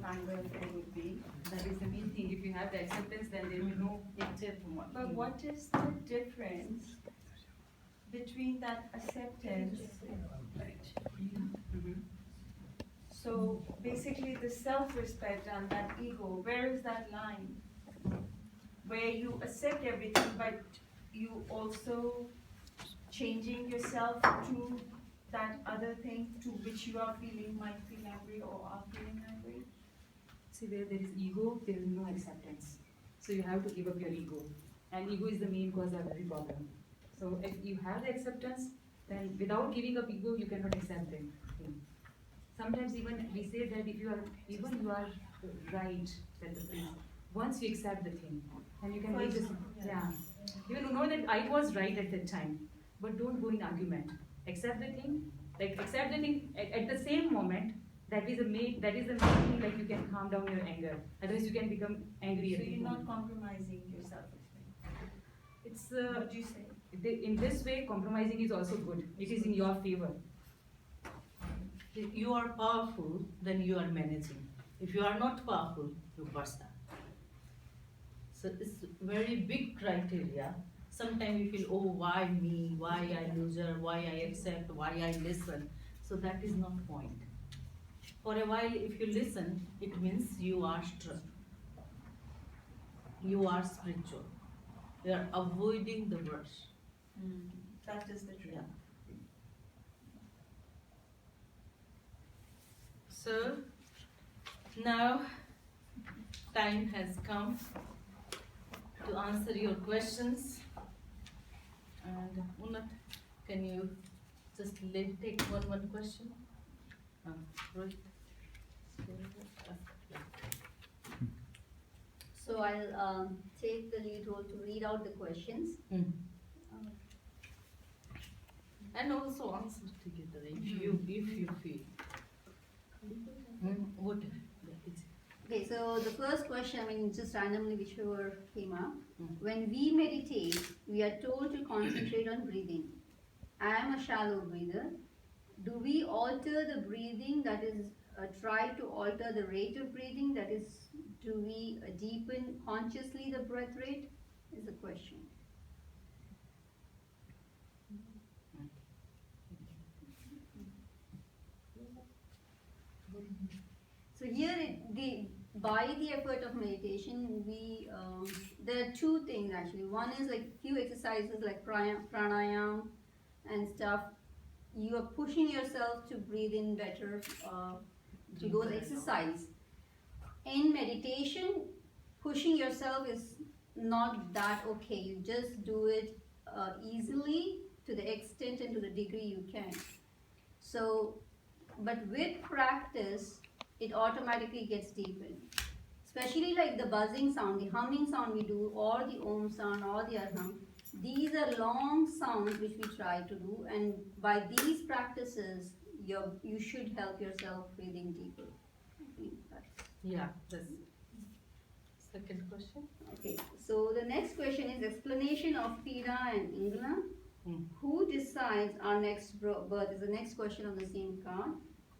anger there would be. That is the main thing. If you have the acceptance, then there will be no picture from what. But what is the difference between that acceptance? Mhm. So basically the self-respect and that ego, where is that line? Where you accept everything, but you also changing yourself to that other thing to which you are feeling, might feel angry or are feeling angry? See, where there is ego, there is no acceptance. So you have to give up your ego. And ego is the main cause of every problem. So if you have the acceptance, then without giving up ego, you cannot accept it. Sometimes even we say that if you are right that the thing. Once you accept the thing, and you can make this You know that I was right at that time, but don't go in argument. Accept the thing, accept the thing at the same moment. That is the main thing. Like you can calm down your anger. Otherwise, you can become angry. So at the you're not moment. compromising your self-respect. It's What do you say? in this way, compromising is also good. It is in your favor. If you are powerful, then you are managing. If you are not powerful, you burst down. So it's very big criteria. Sometimes you feel, oh, why me? Why I loser? Why I accept? Why I listen? So that is not point. For a while, if you listen, it means you are strong. You are spiritual. You are avoiding the brush. That is the truth. Yeah. So now time has come to answer your questions. And Unat, can you just take one question? Rohit. So I'll take the lead role to read out the questions. And also answer together if you feel. Whatever. Okay, so the first question, just randomly whichever came up. When we meditate, we are told to concentrate on breathing. I am a shallow breather. Do we alter the breathing, that is, try to alter the rate of breathing, that is, do we deepen consciously the breath rate, is the question. So here, by the effort of meditation, there are two things actually. One is like few exercises like pranayam and stuff. You are pushing yourself to breathe in better through those exercises. In meditation, pushing yourself is not that okay. You just do it easily to the extent and to the degree you can. So, but with practice, it automatically gets deepened. Especially like the buzzing sound, the humming sound we do, or the om sound, or the arham. These are long sounds which we try to do, and by these practices, you should help yourself breathing deeper. Yeah, that's second question. Okay, so the next question is explanation of Pida and Ingla. Who decides our next birth? Is the next question on the same card.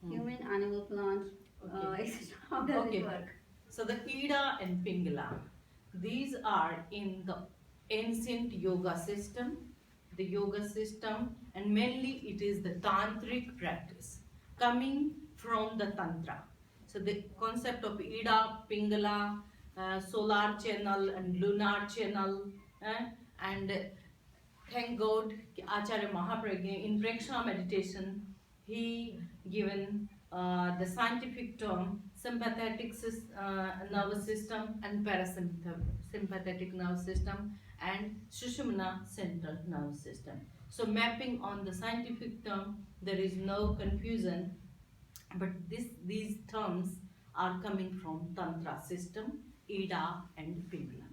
Human, animal, plant, etc. How does it work? So the Ida and Pingala, these are in the ancient yoga system, and mainly it is the tantric practice coming from the tantra. So the concept of Ida, Pingala, solar channel and lunar channel, and thank God Acharya Mahapragya in Prekshana meditation, he given the scientific term sympathetic nervous system and parasympathetic nervous system and Sushumna central nervous system. So mapping on the scientific term, there is no confusion, but these terms are coming from Tantra system, Ida and Pingala.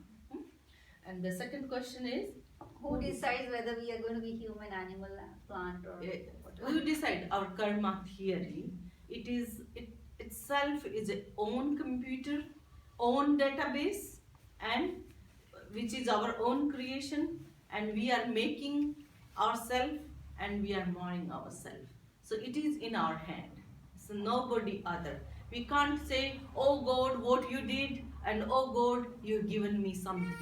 And the second question is, who decides whether we are going to be human, animal, plant, or whatever? We decide our karma theory. It itself is its own computer, own database, and which is our own creation, and we are making ourselves and we are marring ourselves. So it is in our hand. So nobody other. We can't say, oh God, what you did, and oh God, you've given me something.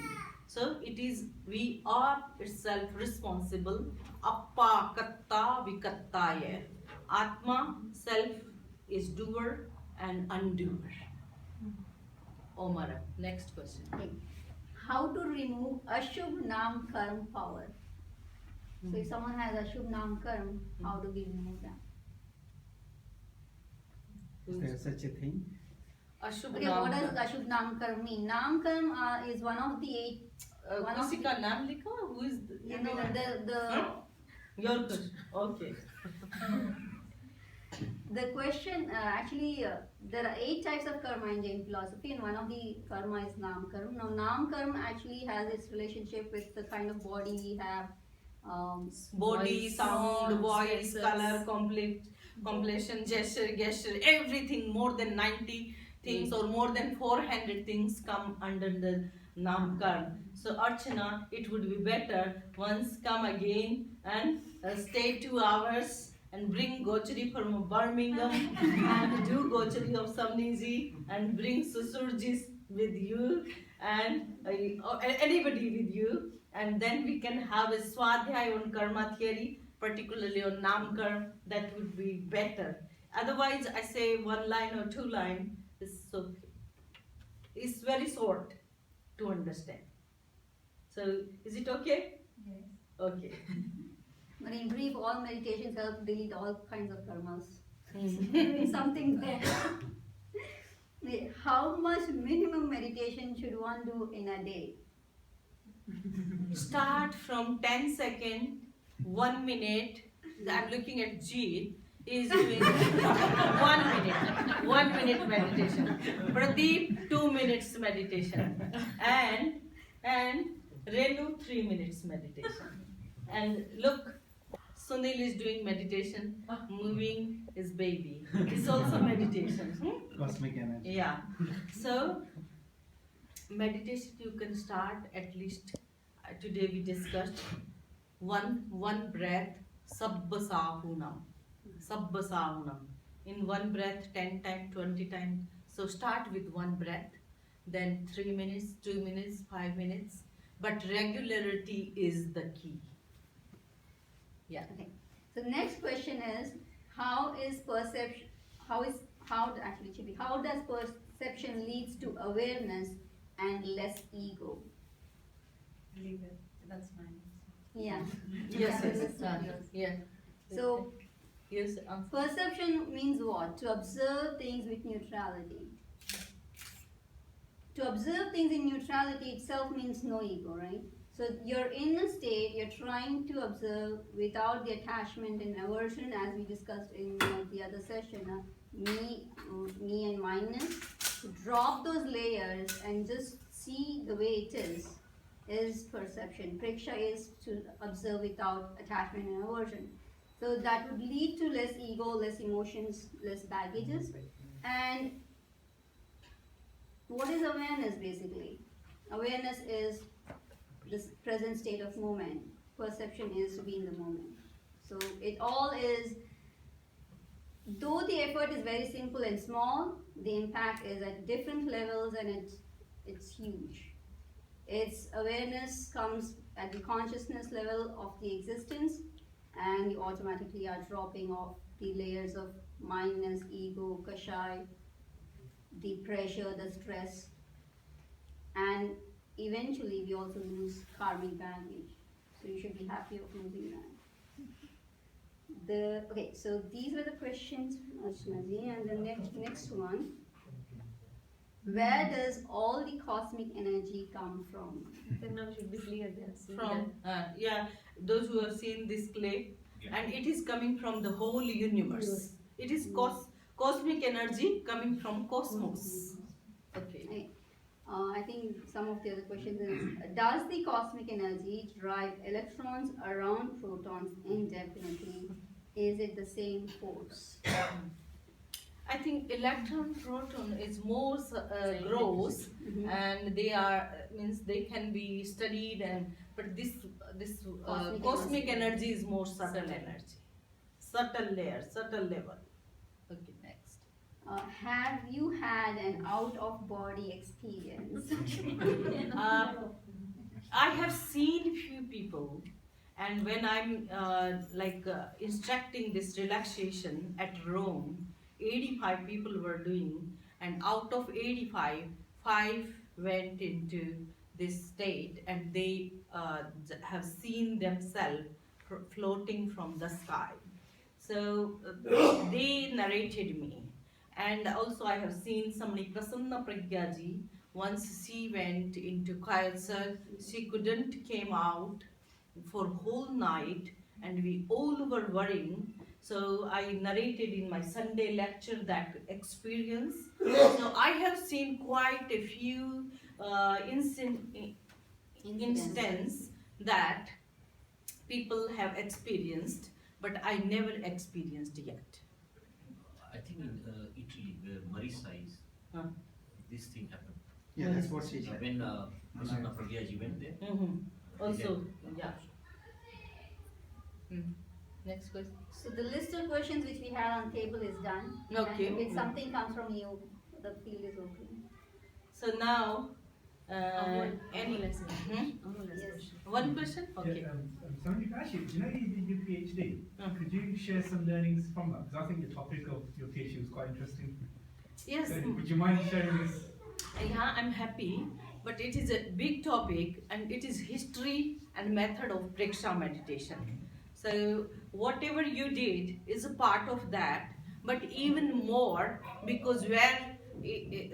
So it is, we are itself responsible. Appa katta vikattaya. Atma, self, is doer and undoer. Omar, next question. Okay. How to remove Ashubh Nam Karm power? So if someone has Ashubh Nam Karm, how do we remove that? Is there such a thing? Ashubh Okay, what does Nam. Ashubh Nam Karm mean? Nam Karm is one of the 8, one of किसी का नाम लिखा? Who is the, you know, the your question? Okay. The question there are 8 types of karma in Jain philosophy, and one of the karma is Nam Karma. Now, Nam Karma actually has its relationship with the kind of body we have. Body, Voice, sound, voice, senses. color, complexion, gesture, everything, more than 90 things or more than 400 things come under the Namkarn. So Archana, it would be better once come again and stay 2 hours and bring Gochari from Birmingham and do Gochari of Samniji and bring Susurjis with you and anybody with you, and then we can have a Swadhyay on Karma theory, particularly on Namkarn. That would be better. Otherwise, I say 1 line or 2 line is okay. It's very short to understand. So, is it okay? Yes. Okay. But in brief, all meditations help delete all kinds of karmas. Hmm. There is something there. Okay, how much minimum meditation should one do in a day? Start from 10 second, 1 minute. I'm looking at Jeet. Is doing 1 minute, 1 minute meditation. Pradeep 2 minutes meditation, and Renu 3 minutes meditation. And look, Sunil is doing meditation. Moving his baby. It's also meditation. Cosmic energy. Yeah. So meditation you can start at least. Today we discussed one breath, sabbasahunam. Sabbasahunam. In one breath, 10 times, 20 times. So start with one breath, then 3 minutes, 2 minutes, 5 minutes. But regularity is the key. Yeah. Okay. So next question is, how does perception leads to awareness and less ego? Leave it. That's mine. Yeah. Yes, Yeah, yes, this is yours. yeah. So Yes, perception means what? To observe things with neutrality. To observe things in neutrality itself means no ego, right? So you're in a state, you're trying to observe without the attachment and aversion, as we discussed in the other session, me and mineness. To drop those layers and just see the way it is perception. Priksha is to observe without attachment and aversion. So that would lead to less ego, less emotions, less baggages. And what is awareness basically? Awareness is this present state of moment. Perception is to be in the moment. So it all is, though the effort is very simple and small, the impact is at different levels and it's huge. Its awareness comes at the consciousness level of the existence, and you automatically are dropping off the layers of mindness, ego, kashai, the pressure, the stress, and eventually we also lose karmic baggage. So you should be happy of losing that. Okay, so these were the questions from Archana ji, and the next one. Where does all the cosmic energy come from? Then now should be clear there. See from those who have seen this clay, and it is coming from the whole universe. It is cosmic energy coming from cosmos. Okay. I think some of the other questions is, does the cosmic energy drive electrons around protons indefinitely? Is it the same force? I think electron proton is more gross, and they are means they can be studied, and but this cosmic energy is more subtle energy, subtle layer, subtle level. Okay, next. have you had an out of body experience? I have seen few people, and when I'm instructing this relaxation at Rome, 85 people were doing, and out of 85, 5 went into this state, and they have seen themselves floating from the sky. So they narrated me, and also I have seen somebody, Prasanna Pragyaji. Once she went into Kayasar, she couldn't came out for whole night, and we all were worrying. So I narrated in my Sunday lecture that experience. So I have seen quite a few instances that people have experienced, but I never experienced yet. I think in Italy, where Marisa is, Huh. this thing happened. Yeah, that's what she said. When Prasanna Pragyaji went there. Also, yeah. Next question. So the list of questions which we had on table is done. Okay. And if something comes from you, the field is open. So now, Amol, any Amol has a question. Hmm? Amol has a Yes. question. One question? Okay. Somebody actually, do you know you did your PhD? Mm. Could you share some learnings from that? Because I think the topic of your PhD was quite interesting. Yes. So would you mind sharing this? Yeah, I'm happy, but it is a big topic, and it is history and method of Preksha meditation. So whatever you did is a part of that, but even more, because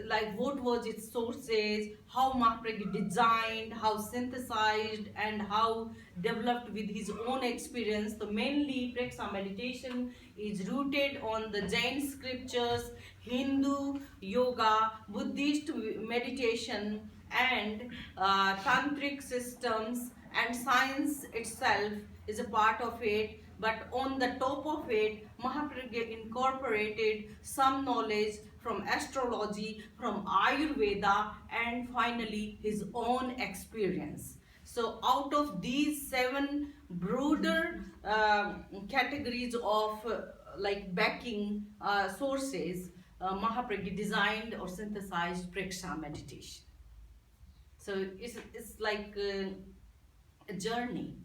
like what was its sources, how Mahapragya designed, how synthesized, and how developed with his own experience. So mainly Preksha meditation is rooted on the Jain scriptures, Hindu yoga, Buddhist meditation, and tantric systems, and science itself is a part of it. But on the top of it, Mahapragya incorporated some knowledge from astrology, from Ayurveda, and finally his own experience. So out of these 7 broader categories of backing sources, Mahapragya designed or synthesized Preksha meditation. So it's like a journey.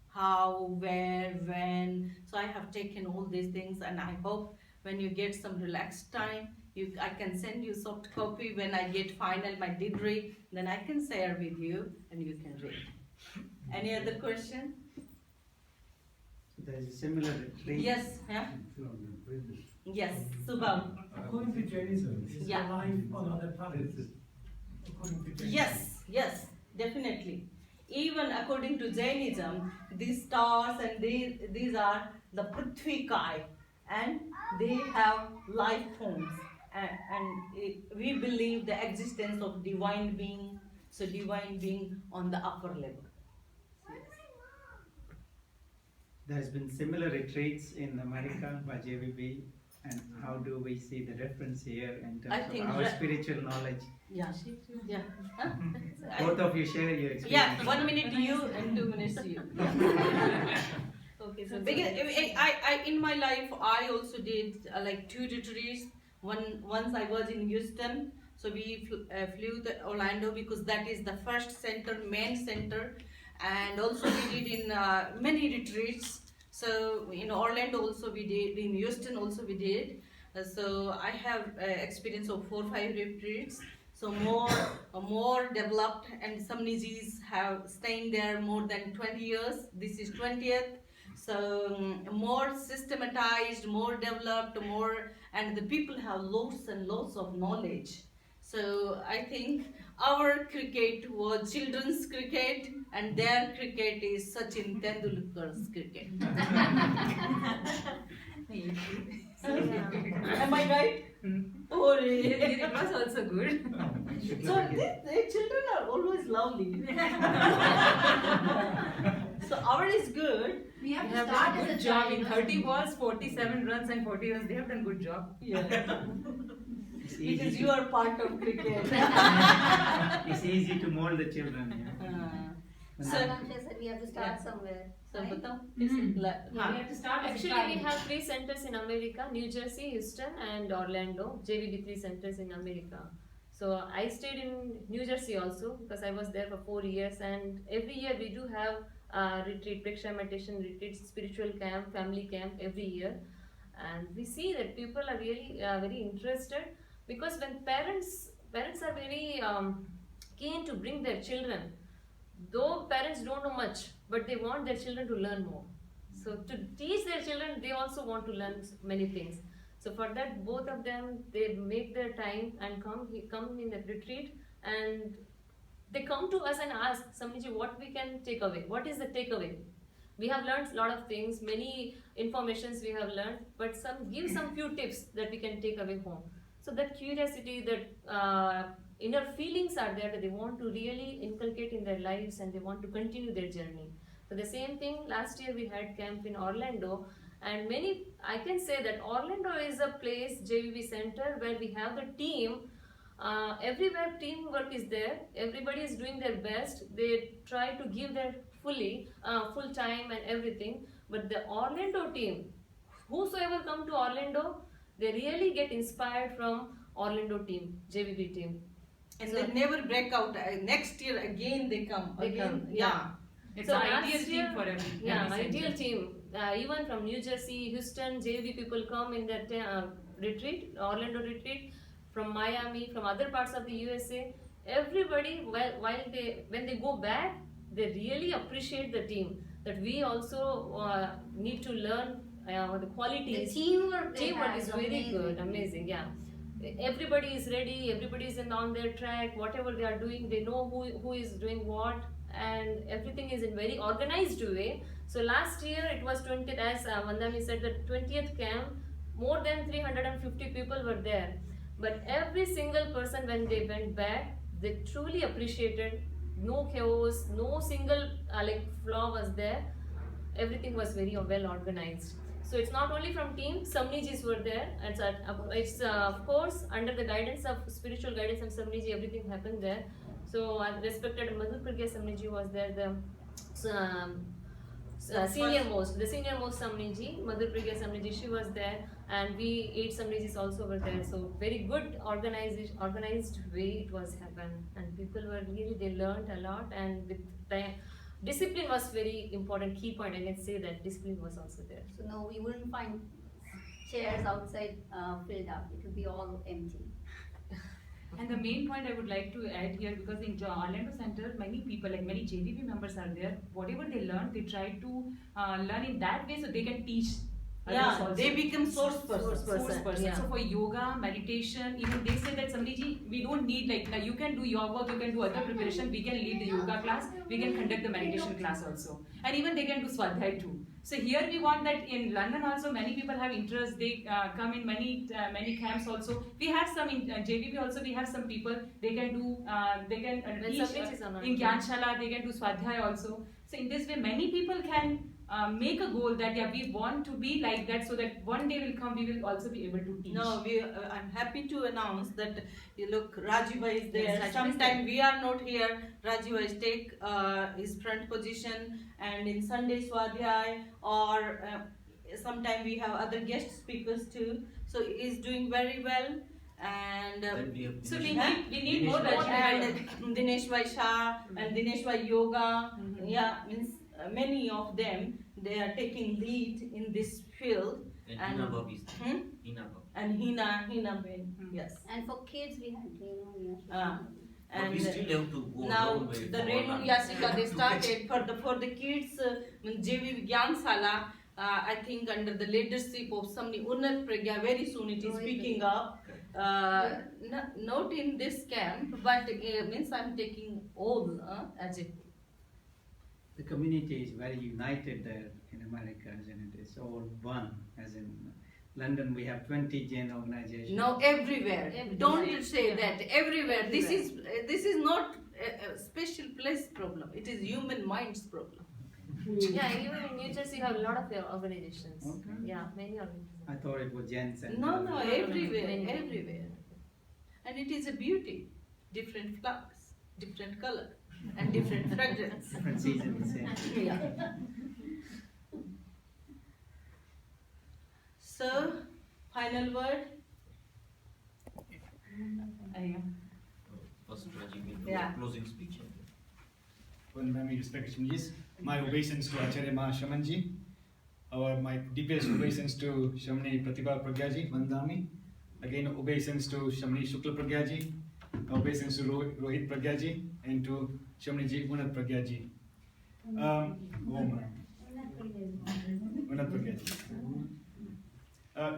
How, where, when. So I have taken all these things, and I hope when you get some relaxed time, I can send you soft copy when I get final my degree, then I can share with you and you can read. Any other question? There is a similar retreat. Yes, yeah? Yes, Subham. According to Jainism, is Yeah. there life on other planets? According to Jainism. Yes, definitely. Even according to Jainism, these stars and these are the Prithvi Kai, and they have life forms, and we believe the existence of divine being, so divine being on the upper level. There's been similar retreats in America by JVB, and how do we see the reference here in I terms think of our re- spiritual knowledge? Yeah, yeah. Huh? Both of you share your experience. Yeah, 1 minute you and 2 minutes you. Yeah. Okay, so Because I in my life I also did like 2 retreats. Once I was in Houston, so we flew to Orlando because that is the first center, main center, and also we did in many retreats. So in Orlando also we did, in Houston also we did. So I have experience of 4 or 5 retreats. So more developed, and some Nijis have staying there more than 20 years. This is 20th. So more systematized, more developed, more, and the people have lots and lots of knowledge. So I think our cricket was children's cricket, and their cricket is Sachin Tendulkar's cricket. Am I right? Oh, really? it was also good. So the children are always lovely. So our is good. We have They to have start done as good a job child, in 30 balls, 47 runs and 40 runs. They have done good job. Yeah. It's easy Because to- you are part of cricket. It's easy to mold the children. Yeah. So Akansha said we have to start Yeah. somewhere. Sir बताओ हम्म। हाँ We have to start as a Actually, we child. have 3 centers in America: New Jersey, Houston, and Orlando. JVB 3 centers in America. So I stayed in New Jersey also because I was there for 4 years, and every year we do have retreat, Preksha meditation retreats, spiritual camp, family camp every year, and we see that people are really very interested because when parents are very keen to bring their children, though parents don't know much, but they want their children to learn more. So to teach their children, they also want to learn many things. So for that, both of them, they make their time and come in the retreat, and they come to us and ask, Samiji, what we can take away? What is the takeaway? We have learned a lot of things, many informations we have learned, but give some few tips that we can take away home. So that curiosity, that inner feelings are there that they want to really inculcate in their lives, and they want to continue their journey. So the same thing, last year we had camp in Orlando, and I can say that Orlando is a place, JVB Center, where we have the team. Everywhere teamwork is there, everybody is doing their best, they try to give their full time and everything. But the Orlando team, whosoever come to Orlando, they really get inspired from Orlando team, JVB team. and So- they never break out. Next year again they come They again. come, Yeah. It's So an last ideal team year- for every Yeah, every ideal center. team. Even from New Jersey, Houston, JV people come in that retreat, Orlando retreat, from Miami, from other parts of the USA. Everybody, when they go back, they really appreciate the team. That we also need to learn the The qualities. teamwork they Teamwork have is very amazing. good, amazing, yeah. Everybody is ready, everybody is on their track, whatever they are doing, they know who is doing what, and everything is in very organized way. So last year it was 20th, as Vandami said, the 20th camp, more than 350 people were there. But every single person, when they went back, they truly appreciated. No chaos, no single flaw was there. Everything was very well organized. So it's not only from team, Samnijis were there, and it's of course under the guidance of spiritual guidance of Samniji, everything happened there. So respected Madhu Pragya Samniji was there, the senior most Samniji, Madhu Pragya Samniji, she was there, and we 8 Samnijis also were there. So very good organized way it was happened, and people were really, they learned a lot, and with time, discipline was very important key point. I can say that discipline was also there. So no, we wouldn't find chairs outside filled up. It would be all empty. And the main point I would like to add here, because in Orlando Center, many people, like many JVP members are there. Whatever they learn, they try to learn in that way so they can teach others Yeah, also. they become source Source person. Source person. yeah. So for yoga, meditation, even they say that Samriji, we don't need you can do your work, you can do other preparation, we can lead the yoga class, we can conduct the meditation class also. And even they can do Swadhyay too. So here we want that in London also many people have interest, they come in many camps also. We have some in JVP also, we have some people, they can do, When teach Samnijis are not in there. Gyanshala, they can do Swadhyay also. So in this way many people can make a goal that we want to be like that, so that one day will come we will also be able to teach. No, I'm happy to announce that you look, Rajiva is there. Yes, Rajiva is Sometime we are not here, Rajiva is take his front position, and in Sunday Swadhyay, or sometime we have other guest speakers too. So he is doing very well, and Then we have So Dinesh- we need Dinesh more Vaishnav. and Dinesh Vaishya and Dinesh Vai Yoga. Mhm. Yeah, means many of them, they are taking lead in this field. And And- Hina Bob is there. Hmm? Hina Bob. And Hina Ben, Mhm. yes. And for kids, we had Renu, Ah. But And we still have to go now long way the for Renu Orlando. Yasika, they To started for the kids, JV Vigyan Sala. I think under the leadership of somebody Unnat Pragya, very soon it is picking up. Not in this camp, but means I'm taking all as it. The community is very united there in America, isn't it? It's all one, as in London we have 20 Jain organizations. No, everywhere. Everywhere. Don't say Yeah. that. Everywhere. Everywhere. This is not a special place problem. It is human mind's problem. Yeah, even in New Jersey, you have a lot of organizations. Okay. Yeah, many organizations. I thought it was Jain Center. No, everywhere, Many. everywhere. And it is a beauty. Different flowers, different color, and different fragrance. Different seasons, yeah. Yeah. final word? First, Rajiv will do Yeah. a closing speech. Well, many respected Shamnijis, my obeisance to Acharya Ma Shamanji, my deepest obeisance to Shamni Pratibha Pragyaji, Vandami, again obeisance to Shamni Shukla Pragyaji, obeisance to Rohit Pragyaji, and to Shamniji Unat Pragyaji. Unat Pragyaji.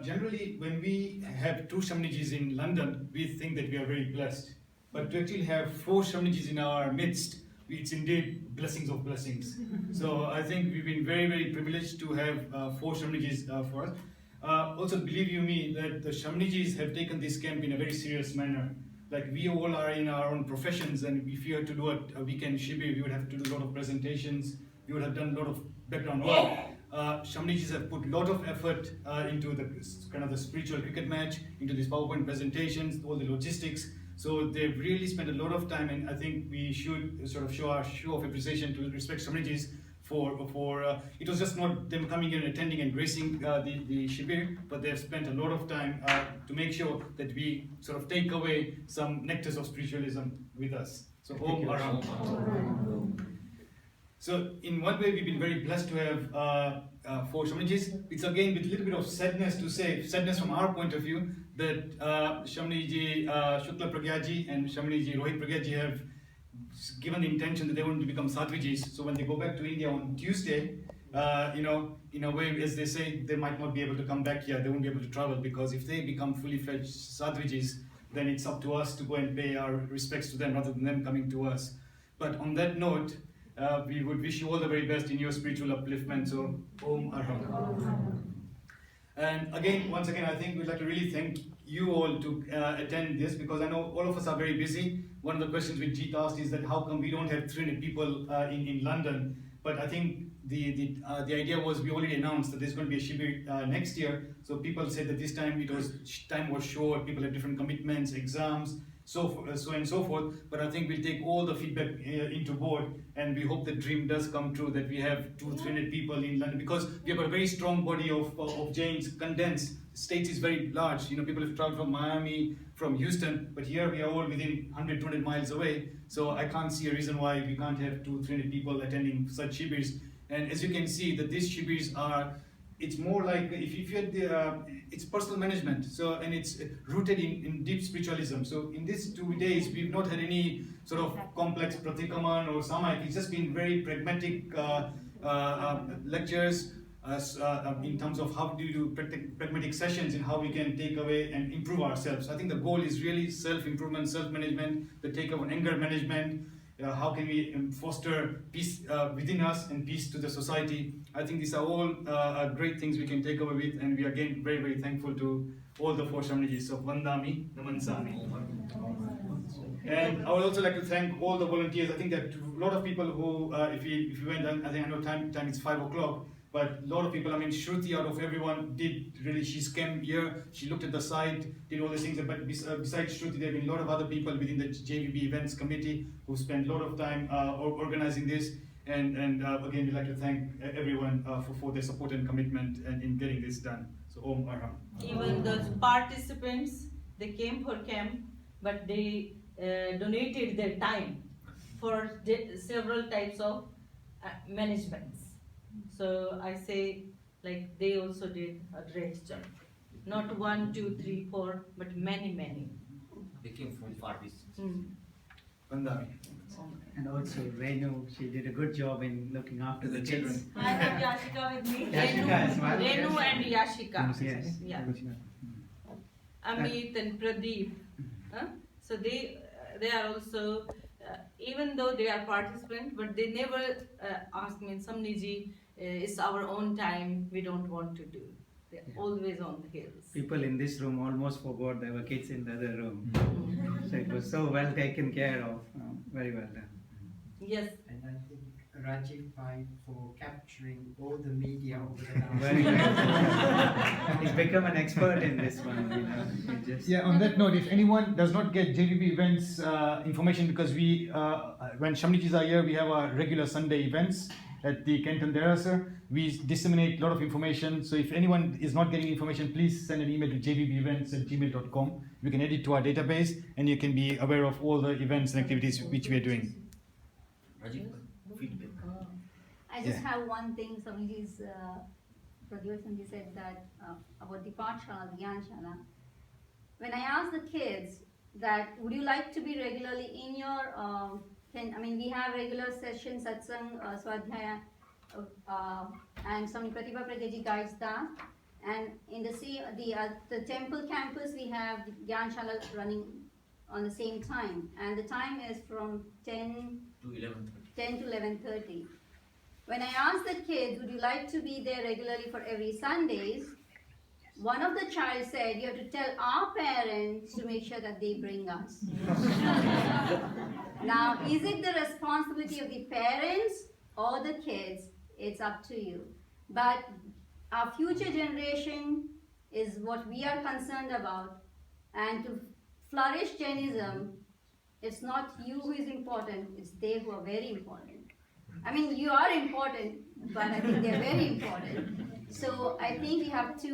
Generally, when we have 2 Shamnijis in London, we think that we are very blessed. But to actually have 4 Shamnijis in our midst, it's indeed blessings of blessings. So I think we've been very, very privileged to have 4 Shamnijis for us. Also, believe you me, that the Shamnijis have taken this camp in a very serious manner. Like we all are in our own professions, and if you had to do a weekend shibir, we would have to do a lot of presentations, we would have done a lot of background work. Shamnijis have put a lot of effort into the kind of the spiritual cricket match, into these PowerPoint presentations, all the logistics. So they've really spent a lot of time, and I think we should sort of show our show of appreciation to respect Shamnijis for it was just not them coming in and attending and gracing the shibir, but they've spent a lot of time to make sure that we sort of take away some nectars of spiritualism with us. So Om Aram. So in one way, we've been very blessed to have 4 Shamnijis. It's again with a little bit of sadness to say, sadness from our point of view, that Shamniji Shukla Pragyaji and Shamniji Rohit Pragyaji have given the intention that they want to become Sadhvijis. So when they go back to India on Tuesday, in a way, as they say, they might not be able to come back here. They won't be able to travel, because if they become fully fledged Sadhvijis, then it's up to us to go and pay our respects to them rather than them coming to us. But on that note, we would wish you all the very best in your spiritual upliftment. So, Om Arham. And again, once again, I think we'd like to really thank you all to attend this, because I know all of us are very busy. One of the questions which Jeet asked is that how come we don't have 300 people in London? But I think the idea was, we already announced that there's going to be a shibir next year. So people said that this time time was short, people had different commitments, exams, so and so forth. But I think we'll take all the feedback into board, and we hope the dream does come true, that we have 200-300 people in London, because we have a very strong body of Jains condensed. States is very large. People have traveled from Miami, from Houston, but here we are all within 100-200 miles away. So I can't see a reason why we can't have 200-300 people attending such shibirs. And as you can see, that these shibirs are, it's more like, if you had it's personal management. So, and it's rooted in deep spiritualism. So in these 2 days, we've not had any sort of complex pratikaman or samayik. It's just been very pragmatic lectures in terms of how do you do pragmatic sessions and how we can take away and improve ourselves. I think the goal is really self-improvement, self-management, the take of anger management. How can we foster peace within us and peace to the society? I think these are all great things we can take away with, and we are again very, very thankful to all the 4 Shamnijis. So Vandami, Namansami. And I would also like to thank all the volunteers. I think that a lot of people who, if you went, I think I know time is 5 o'clock, but a lot of people, I mean, Shruti out of everyone did really, she came here, she looked at the site, did all these things, but besides Shruti, there have been a lot of other people within the JVB events committee who spent a lot of time organizing this, and again, we'd like to thank everyone for their support and commitment in getting this done. So, Om Arham. Even the participants, they came for camp, but they donated their time for several types of managements. So I say, like, they also did a great job. Not 1, 2, 3, 4, but many. They came from far distance. Vandami. And also Renu, she did a good job in looking after the children. I have Yashika with me. Yashika as well. Renu and Yashika. Yes. Yeah. Amit and Pradeep. So they are also, even though they are participants, but they never ask me, Samniji, it's our own time, we don't want to do. They're always on the hills. People in this room almost forgot there were kids in the other room. So it was so well taken care of. Very well done. Yes. And I think Rajiv Bhai for capturing all the media over the last Very good. He's become an expert in this one. He just Yeah, on that note, if anyone does not get JVB events information, because we, when Shamnijis are here, we have our regular Sunday events. at the Kenton Derasa. We disseminate a lot of information. So if anyone is not getting information, please send an email to jvbevents@gmail.com. You can add it to our database, and you can be aware of all the events and activities which we are doing. Rajiv, feedback. I just Yeah. have one thing. Somebody's Pragyot said that about the Pathshala, the Gyanshala. When I asked the kids that would you like to be regularly in your we have regular sessions, satsang, swadhyaya, and some Pratibha Pragyaji guides that. And in the temple campus, we have the Gyanshala running on the same time, and the time is from 10 To 11:30. to 11:30. When I asked the kids, would you like to be there regularly for every Sundays? One of the child said, you have to tell our parents to make sure that they bring us. Now, is it the responsibility of the parents or the kids? It's up to you. But our future generation is what we are concerned about. And to flourish Jainism, it's not you who is important, it's they who are very important. I mean, you are important, but I think they're very important. So I think we have to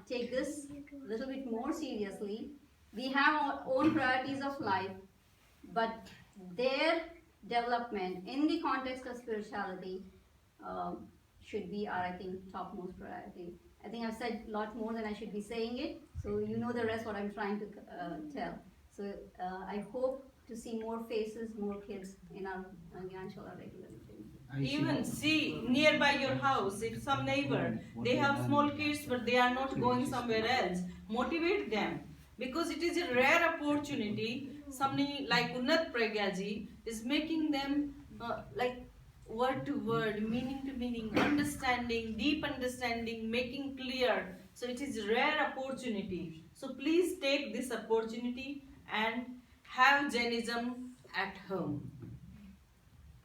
take this a little bit more seriously. We have our own priorities of life, but their development in the context of spirituality should be our, I think, topmost priority. I think I've said a lot more than I should be saying it, so you know the rest what I'm trying to tell. So I hope to see more faces, more kids in our Gyanshala regularly. Even see nearby your house, if some neighbor, they have small kids but they are not going somewhere else, motivate them. Because it is a rare opportunity, somebody like Unnat Pragyaji is making them like word to word, meaning to meaning, understanding, deep understanding, making clear. So it is a rare opportunity. So please take this opportunity and have Jainism at home.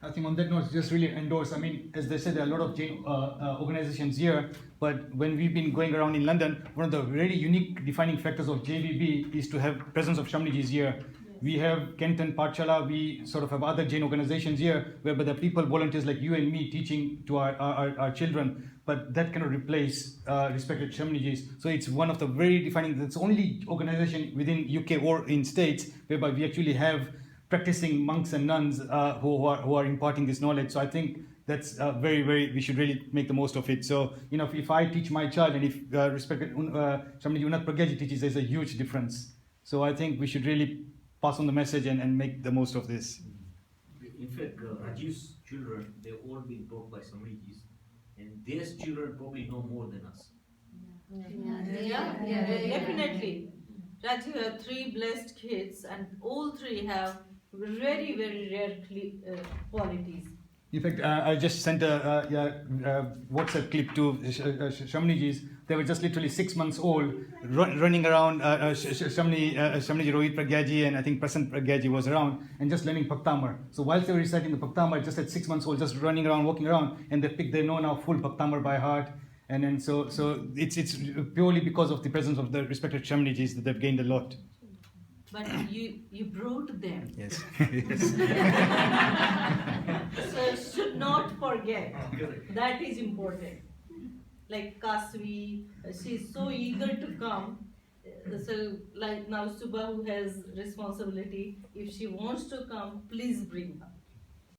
I think on that note, just really endorse. I mean, as they said, there are a lot of Jain organizations here, but when we've been going around in London, one of the very unique defining factors of JVB is to have presence of Shamnijis here. Yes. We have Kenton, Pathshala, we sort of have other Jain organizations here, whereby the people, volunteers like you and me teaching to our children, but that cannot replace respected Shamnijis. So it's one of the very defining, that's the only organization within UK or in States, whereby we actually have practicing monks and nuns who are imparting this knowledge. So I think that's we should really make the most of it. So, you know, if I teach my child and if respected Shamniji Unnat Pragyaji teaches, there's a huge difference. So I think we should really pass on the message and make the most of this. In fact, Rajiv's children, they've all been taught by Shamnijis, and their children probably know more than us. Yeah, definitely. Rajiv have 3 blessed kids, and all 3 have very, very rare qualities. In fact, I just sent a WhatsApp clip to Shamnijis. They were just literally 6 months old, running around. Shamniji Rohit Pragyaji and I think Prasanth Pragyaji was around and just learning Bhaktamar. So whilst they were reciting the Bhaktamar, just at 6 months old, just running around, walking around, and they know now full Bhaktamar by heart. And then so it's purely because of the presence of the respected Shamnijis that they've gained a lot. But you brought them. Yes. So should not forget. That is important. Like Kasvi, she is so eager to come. So like now Subha, who has responsibility, if she wants to come, please bring her.